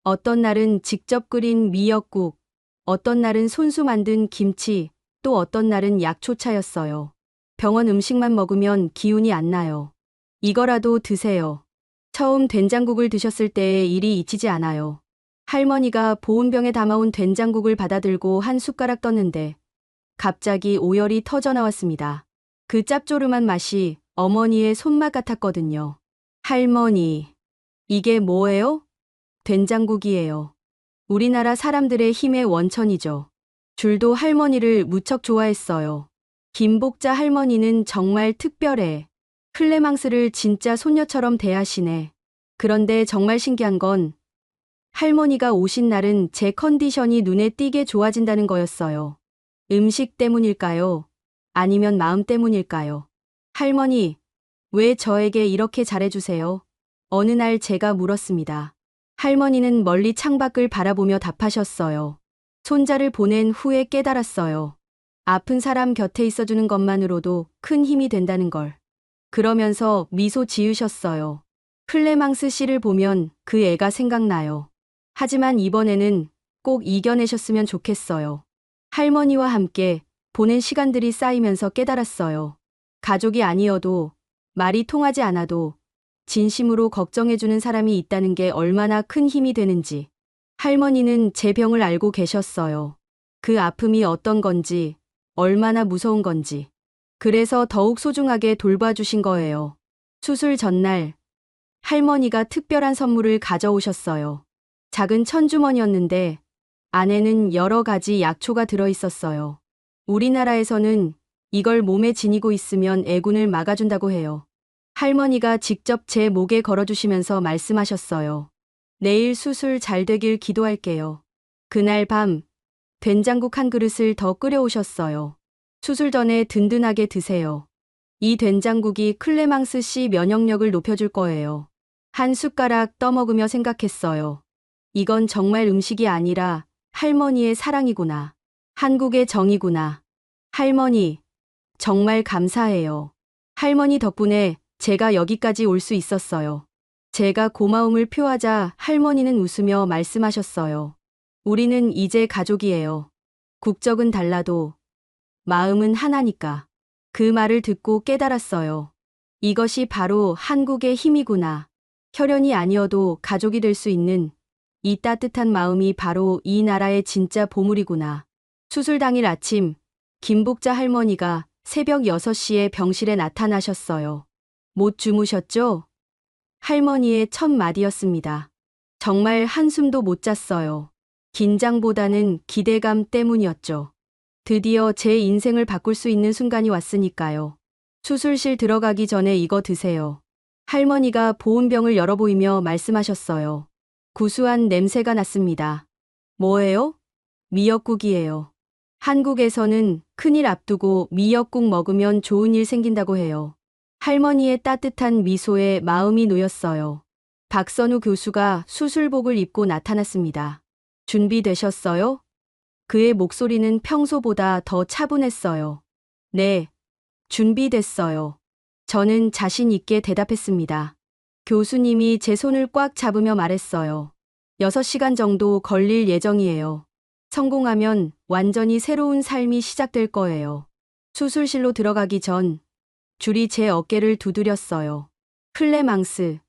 어떤 날은 직접 끓인 미역국, 어떤 날은 손수 만든 김치, 또 어떤 날은 약초차였어요. 병원 음식만 먹으면 기운이 안 나요. 이거라도 드세요. 처음 된장국을 드셨을 때의 일이 잊히지 않아요. 할머니가 보온병에 담아온 된장국을 받아들고 한 숟가락 떴는데 갑자기 오열이 터져 나왔습니다. 그 짭조름한 맛이 어머니의 손맛 같았거든요. 할머니, 이게 뭐예요? 된장국이에요. 우리나라 사람들의 힘의 원천이죠. 줄도 할머니를 무척 좋아했어요. 김복자 할머니는 정말 특별해. 클레망스를 진짜 손녀처럼 대하시네. 그런데 정말 신기한 건 할머니가 오신 날은 제 컨디션이 눈에 띄게 좋아진다는 거였어요. 음식 때문일까요? 아니면 마음 때문일까요? 할머니, 왜 저에게 이렇게 잘해주세요? 어느 날 제가 물었습니다. 할머니는 멀리 창밖을 바라보며 답하셨어요. 손자를 보낸 후에 깨달았어요. 아픈 사람 곁에 있어주는 것만으로도 큰 힘이 된다는 걸. 그러면서 미소 지으셨어요. 클레망스 씨를 보면 그 애가 생각나요. 하지만 이번에는 꼭 이겨내셨으면 좋겠어요. 할머니와 함께 보낸 시간들이 쌓이면서 깨달았어요. 가족이 아니어도 말이 통하지 않아도 진심으로 걱정해주는 사람이 있다는 게 얼마나 큰 힘이 되는지. 할머니는 제 병을 알고 계셨어요. 그 아픔이 어떤 건지, 얼마나 무서운 건지. 그래서 더욱 소중하게 돌봐주신 거예요. 수술 전날, 할머니가 특별한 선물을 가져오셨어요. 작은 천주머니였는데 안에는 여러 가지 약초가 들어있었어요. 우리나라에서는 이걸 몸에 지니고 있으면 애군을 막아준다고 해요. 할머니가 직접 제 목에 걸어주시면서 말씀하셨어요. 내일 수술 잘 되길 기도할게요. 그날 밤 된장국 한 그릇을 더 끓여오셨어요. 수술 전에 든든하게 드세요. 이 된장국이 클레망스 씨 면역력을 높여줄 거예요. 한 숟가락 떠먹으며 생각했어요. 이건 정말 음식이 아니라 할머니의 사랑이구나. 한국의 정이구나. 할머니, 정말 감사해요. 할머니 덕분에 제가 여기까지 올 수 있었어요. 제가 고마움을 표하자 할머니는 웃으며 말씀하셨어요. 우리는 이제 가족이에요. 국적은 달라도 마음은 하나니까. 그 말을 듣고 깨달았어요. 이것이 바로 한국의 힘이구나. 혈연이 아니어도 가족이 될 수 있는 이 따뜻한 마음이 바로 이 나라의 진짜 보물이구나. 수술 당일 아침, 김복자 할머니가 새벽 6시에 병실에 나타나셨어요. 못 주무셨죠? 할머니의 첫 마디였습니다. 정말 한숨도 못 잤어요. 긴장보다는 기대감 때문이었죠. 드디어 제 인생을 바꿀 수 있는 순간이 왔으니까요. 수술실 들어가기 전에 이거 드세요. 할머니가 보온병을 열어 보이며 말씀하셨어요. 구수한 냄새가 났습니다. 뭐예요? 미역국이에요. 한국에서는 큰일 앞두고 미역국 먹으면 좋은 일 생긴다고 해요. 할머니의 따뜻한 미소에 마음이 놓였어요. 박선우 교수가 수술복을 입고 나타났습니다. 준비되셨어요? 그의 목소리는 평소보다 더 차분했어요. 네, 준비됐어요. 저는 자신 있게 대답했습니다. 교수님이 제 손을 꽉 잡으며 말했어요. 6시간 정도 걸릴 예정이에요. 성공하면 완전히 새로운 삶이 시작될 거예요. 수술실로 들어가기 전 줄이 제 어깨를 두드렸어요. 클레망스,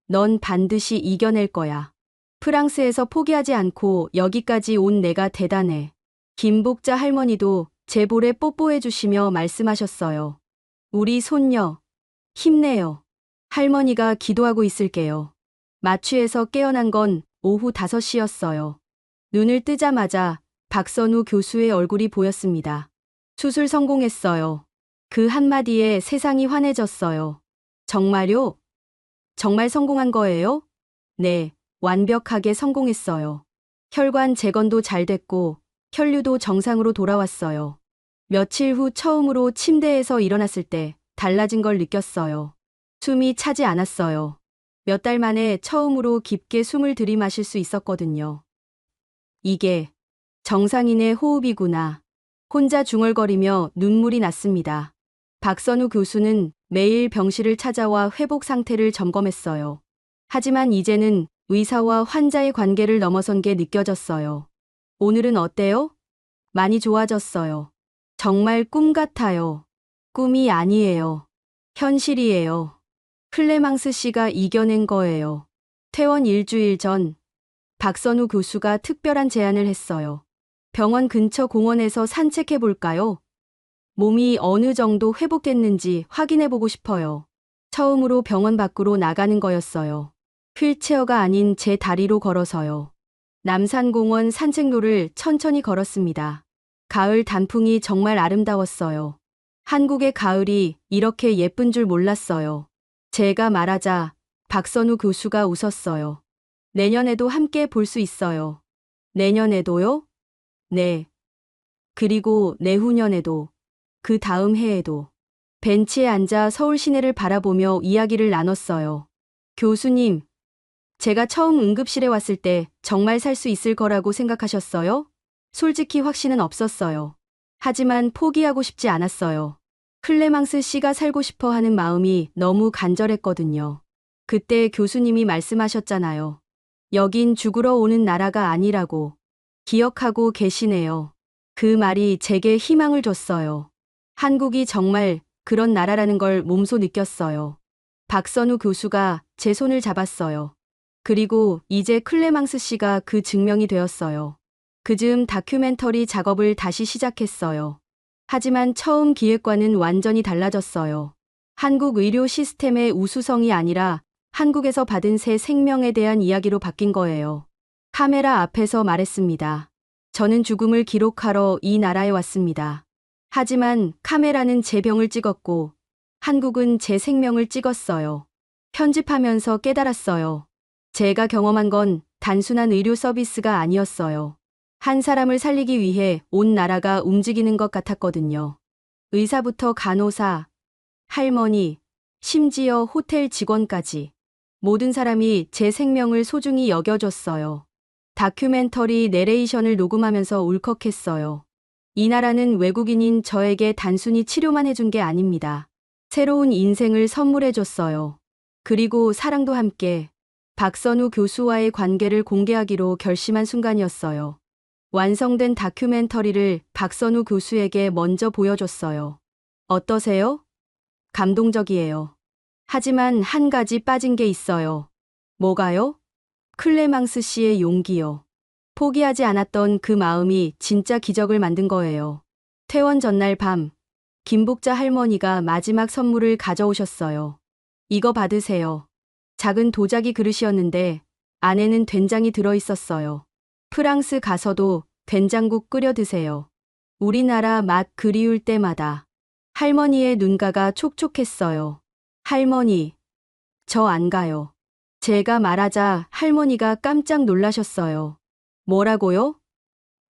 넌 반드시 이겨낼 거야. 프랑스에서 포기하지 않고 여기까지 온 내가 대단해. 김복자 할머니도 제 볼에 뽀뽀해 주시며 말씀하셨어요. 우리 손녀, 힘내요. 할머니가 기도하고 있을게요. 마취에서 깨어난 건 오후 5시였어요. 눈을 뜨자마자 박선우 교수의 얼굴이 보였습니다. 수술 성공했어요. 그 한마디에 세상이 환해졌어요. 정말요? 정말 성공한 거예요? 네, 완벽하게 성공했어요. 혈관 재건도 잘 됐고 혈류도 정상으로 돌아왔어요. 며칠 후 처음으로 침대에서 일어났을 때 달라진 걸 느꼈어요. 숨이 차지 않았어요. 몇 달 만에 처음으로 깊게 숨을 들이마실 수 있었거든요. 이게 정상인의 호흡이구나. 혼자 중얼거리며 눈물이 났습니다. 박선우 교수는 매일 병실을 찾아와 회복 상태를 점검했어요. 하지만 이제는 의사와 환자의 관계를 넘어선 게 느껴졌어요. 오늘은 어때요? 많이 좋아졌어요. 정말 꿈 같아요. 꿈이 아니에요. 현실이에요. 클레망스 씨가 이겨낸 거예요. 퇴원 일주일 전 박선우 교수가 특별한 제안을 했어요. 병원 근처 공원에서 산책해 볼까요? 몸이 어느 정도 회복됐는지 확인해 보고 싶어요. 처음으로 병원 밖으로 나가는 거였어요. 휠체어가 아닌 제 다리로 걸어서요. 남산공원 산책로를 천천히 걸었습니다. 가을 단풍이 정말 아름다웠어요. 한국의 가을이 이렇게 예쁜 줄 몰랐어요. 제가 말하자 박선우 교수가 웃었어요. 내년에도 함께 볼 수 있어요. 내년에도요? 네. 그리고 내후년에도, 그 다음 해에도. 벤치에 앉아 서울 시내를 바라보며 이야기를 나눴어요. 교수님, 제가 처음 응급실에 왔을 때 정말 살 수 있을 거라고 생각하셨어요? 솔직히 확신은 없었어요. 하지만 포기하고 싶지 않았어요. 클레망스 씨가 살고 싶어 하는 마음이 너무 간절했거든요. 그때 교수님이 말씀하셨잖아요. 여긴 죽으러 오는 나라가 아니라고. 기억하고 계시네요. 그 말이 제게 희망을 줬어요. 한국이 정말 그런 나라라는 걸 몸소 느꼈어요. 박선우 교수가 제 손을 잡았어요. 그리고 이제 클레망스 씨가 그 증명이 되었어요. 그즈음 다큐멘터리 작업을 다시 시작했어요. 하지만 처음 기획과는 완전히 달라졌어요. 한국 의료 시스템의 우수성이 아니라 한국에서 받은 새 생명에 대한 이야기로 바뀐 거예요. 카메라 앞에서 말했습니다. 저는 죽음을 기록하러 이 나라에 왔습니다. 하지만 카메라는 제 병을 찍었고 한국은 제 생명을 찍었어요. 편집하면서 깨달았어요. 제가 경험한 건 단순한 의료 서비스가 아니었어요. 한 사람을 살리기 위해 온 나라가 움직이는 것 같았거든요. 의사부터 간호사, 할머니, 심지어 호텔 직원까지 모든 사람이 제 생명을 소중히 여겨줬어요. 다큐멘터리 내레이션을 녹음하면서 울컥했어요. 이 나라는 외국인인 저에게 단순히 치료만 해준 게 아닙니다. 새로운 인생을 선물해줬어요. 그리고 사랑도 함께 박선우 교수와의 관계를 공개하기로 결심한 순간이었어요. 완성된 다큐멘터리를 박선우 교수에게 먼저 보여줬어요. 어떠세요? 감동적이에요. 하지만 한 가지 빠진 게 있어요. 뭐가요? 클레망스 씨의 용기요. 포기하지 않았던 그 마음이 진짜 기적을 만든 거예요. 퇴원 전날 밤, 김복자 할머니가 마지막 선물을 가져오셨어요. 이거 받으세요. 작은 도자기 그릇이었는데 안에는 된장이 들어있었어요. 프랑스 가서도 된장국 끓여 드세요. 우리나라 맛 그리울 때마다. 할머니의 눈가가 촉촉했어요. 할머니, 저 안 가요. 제가 말하자 할머니가 깜짝 놀라셨어요. 뭐라고요?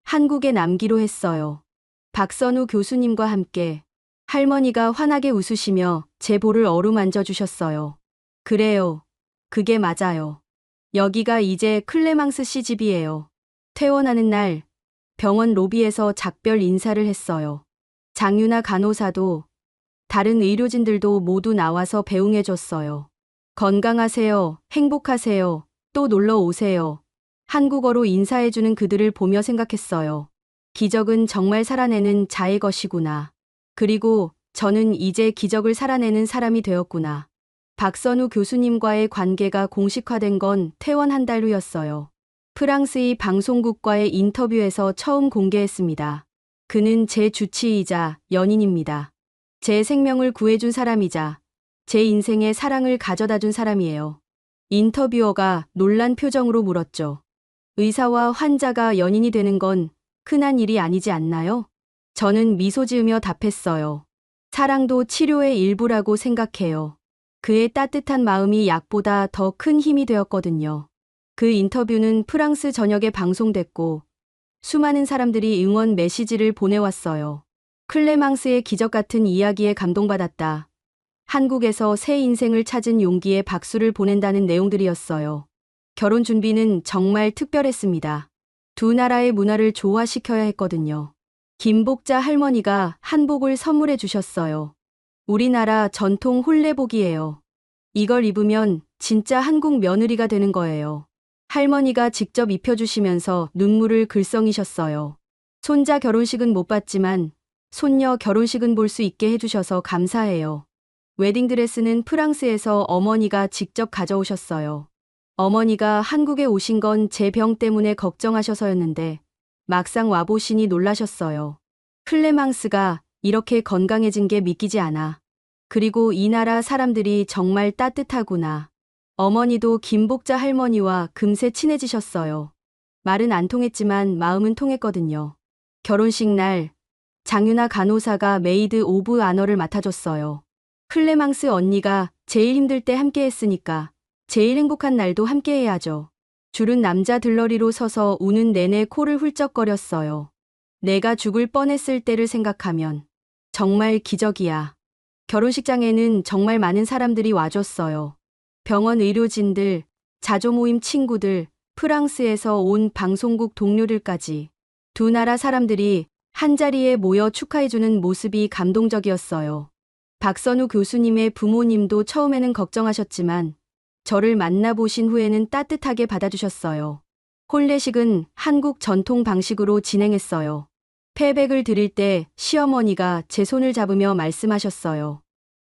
한국에 남기로 했어요. 박선우 교수님과 함께. 할머니가 환하게 웃으시며 제 볼을 어루만져 주셨어요. 그래요. 그게 맞아요. 여기가 이제 클레망스 씨 집이에요. 퇴원하는 날 병원 로비에서 작별 인사를 했어요. 장유나 간호사도 다른 의료진들도 모두 나와서 배웅해줬어요. 건강하세요. 행복하세요. 또 놀러 오세요. 한국어로 인사해주는 그들을 보며 생각했어요. 기적은 정말 살아내는 자의 것이구나. 그리고 저는 이제 기적을 살아내는 사람이 되었구나. 박선우 교수님과의 관계가 공식화된 건 퇴원 한 달 후였어요. 프랑스의 방송국과의 인터뷰에서 처음 공개했습니다. 그는 제 주치의이자 연인입니다. 제 생명을 구해준 사람이자 제 인생에 사랑을 가져다준 사람이에요. 인터뷰어가 놀란 표정으로 물었죠. 의사와 환자가 연인이 되는 건 흔한 일이 아니지 않나요? 저는 미소 지으며 답했어요. 사랑도 치료의 일부라고 생각해요. 그의 따뜻한 마음이 약보다 더 큰 힘이 되었거든요. 그 인터뷰는 프랑스 전역에 방송됐고 수많은 사람들이 응원 메시지를 보내왔어요. 클레망스의 기적 같은 이야기에 감동받았다. 한국에서 새 인생을 찾은 용기에 박수를 보낸다는 내용들이었어요. 결혼 준비는 정말 특별했습니다. 두 나라의 문화를 조화시켜야 했거든요. 김복자 할머니가 한복을 선물해 주셨어요. 우리나라 전통 홀레복이에요. 이걸 입으면 진짜 한국 며느리가 되는 거예요. 할머니가 직접 입혀주시면서 눈물을 글썽이셨어요. 손자 결혼식은 못 봤지만 손녀 결혼식은 볼 수 있게 해주셔서 감사해요. 웨딩드레스는 프랑스에서 어머니가 직접 가져오셨어요. 어머니가 한국에 오신 건 제 병 때문에 걱정하셔서였는데 막상 와보시니 놀라셨어요. 클레망스가 이렇게 건강해진 게 믿기지 않아. 그리고 이 나라 사람들이 정말 따뜻하구나. 어머니도 김복자 할머니와 금세 친해지셨어요. 말은 안 통했지만 마음은 통했거든요. 결혼식 날 장유나 간호사가 메이드 오브 아너를 맡아줬어요. 클레망스 언니가 제일 힘들 때 함께 했으니까 제일 행복한 날도 함께 해야죠. 줄은 남자 들러리로 서서 우는 내내 코를 훌쩍거렸어요. 내가 죽을 뻔했을 때를 생각하면 정말 기적이야. 결혼식장에는 정말 많은 사람들이 와줬어요. 병원 의료진들, 자조 모임 친구들, 프랑스에서 온 방송국 동료들까지. 두 나라 사람들이 한자리에 모여 축하해주는 모습이 감동적이었어요. 박선우 교수님의 부모님도 처음에는 걱정하셨지만 저를 만나보신 후에는 따뜻하게 받아주셨어요. 혼례식은 한국 전통 방식으로 진행했어요. 패백을 드릴 때 시어머니가 제 손을 잡으며 말씀하셨어요.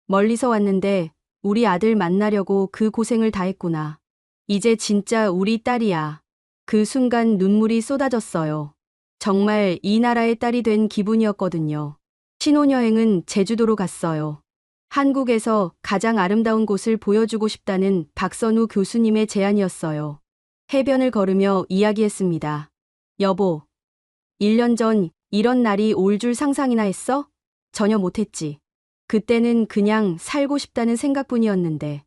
멀리서 왔는데 우리 아들 만나려고 그 고생을 다 했구나. 이제 진짜 우리 딸이야. 그 순간 눈물이 쏟아졌어요. 정말 이 나라의 딸이 된 기분이었거든요. 신혼여행은 제주도로 갔어요. 한국에서 가장 아름다운 곳을 보여주고 싶다는 박선우 교수님의 제안이었어요. 해변을 걸으며 이야기했습니다. 여보, 1년 전 이런 날이 올 줄 상상이나 했어? 전혀 못했지. 그때는 그냥 살고 싶다는 생각뿐이었는데.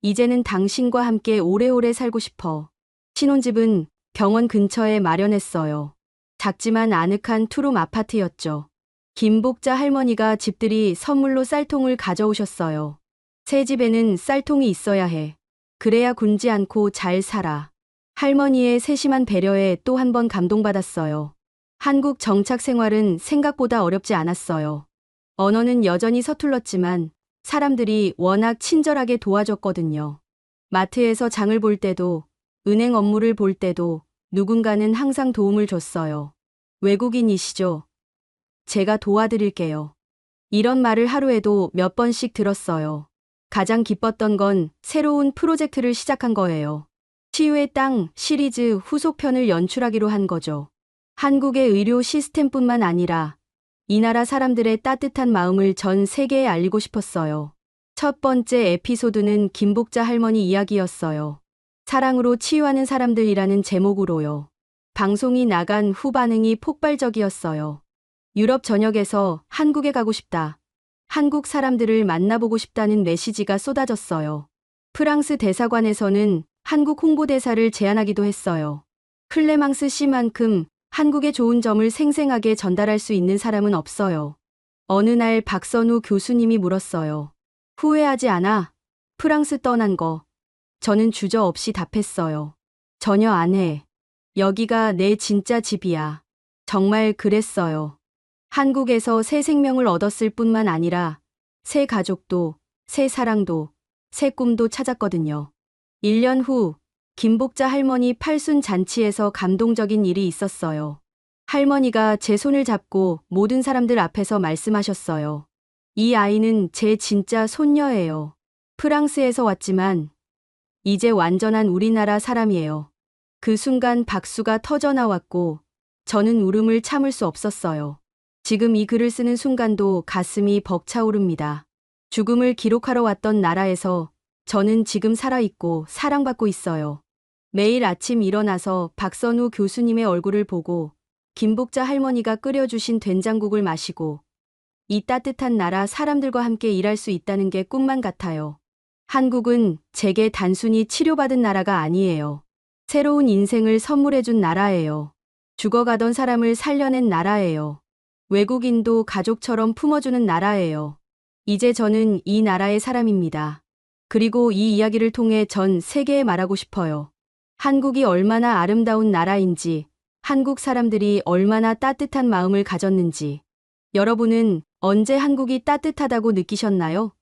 이제는 당신과 함께 오래오래 살고 싶어. 신혼집은 병원 근처에 마련했어요. 작지만 아늑한 투룸 아파트였죠. 김복자 할머니가 집들이 선물로 쌀통을 가져오셨어요. 새 집에는 쌀통이 있어야 해. 그래야 굶지 않고 잘 살아. 할머니의 세심한 배려에 또 한 번 감동받았어요. 한국 정착 생활은 생각보다 어렵지 않았어요. 언어는 여전히 서툴렀지만 사람들이 워낙 친절하게 도와줬거든요. 마트에서 장을 볼 때도, 은행 업무를 볼 때도 누군가는 항상 도움을 줬어요. 외국인이시죠? 제가 도와드릴게요. 이런 말을 하루에도 몇 번씩 들었어요. 가장 기뻤던 건 새로운 프로젝트를 시작한 거예요. 치유의 땅 시리즈 후속편을 연출하기로 한 거죠. 한국의 의료 시스템뿐만 아니라 이 나라 사람들의 따뜻한 마음을 전 세계에 알리고 싶었어요. 첫 번째 에피소드는 김복자 할머니 이야기였어요. 사랑으로 치유하는 사람들이라는 제목으로요. 방송이 나간 후 반응이 폭발적이었어요. 유럽 전역에서 한국에 가고 싶다. 한국 사람들을 만나보고 싶다는 메시지가 쏟아졌어요. 프랑스 대사관에서는 한국 홍보대사를 제안하기도 했어요. 클레망스 씨만큼 한국의 좋은 점을 생생하게 전달할 수 있는 사람은 없어요. 어느 날 박선우 교수님이 물었어요. 후회하지 않아? 프랑스 떠난 거. 저는 주저없이 답했어요. 전혀 안 해. 여기가 내 진짜 집이야. 정말 그랬어요. 한국에서 새 생명을 얻었을 뿐만 아니라 새 가족도, 새 사랑도, 새 꿈도 찾았거든요. 1년 후 김복자 할머니 팔순 잔치에서 감동적인 일이 있었어요. 할머니가 제 손을 잡고 모든 사람들 앞에서 말씀하셨어요. 이 아이는 제 진짜 손녀예요. 프랑스에서 왔지만 이제 완전한 우리나라 사람이에요. 그 순간 박수가 터져 나왔고 저는 울음을 참을 수 없었어요. 지금 이 글을 쓰는 순간도 가슴이 벅차오릅니다. 죽음을 기록하러 왔던 나라에서 저는 지금 살아있고 사랑받고 있어요. 매일 아침 일어나서 박선우 교수님의 얼굴을 보고 김복자 할머니가 끓여주신 된장국을 마시고 이 따뜻한 나라 사람들과 함께 일할 수 있다는 게 꿈만 같아요. 한국은 제게 단순히 치료받은 나라가 아니에요. 새로운 인생을 선물해준 나라예요. 죽어가던 사람을 살려낸 나라예요. 외국인도 가족처럼 품어주는 나라예요. 이제 저는 이 나라의 사람입니다. 그리고 이 이야기를 통해 전 세계에 말하고 싶어요. 한국이 얼마나 아름다운 나라인지, 한국 사람들이 얼마나 따뜻한 마음을 가졌는지. 여러분은 언제 한국이 따뜻하다고 느끼셨나요?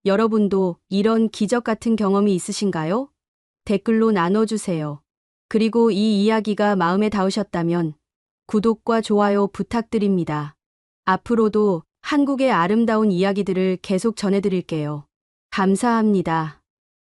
여러분도 이런 기적 같은 경험이 있으신가요? 댓글로 나눠주세요. 그리고 이 이야기가 마음에 닿으셨다면 구독과 좋아요 부탁드립니다. 앞으로도 한국의 아름다운 이야기들을 계속 전해드릴게요. 감사합니다.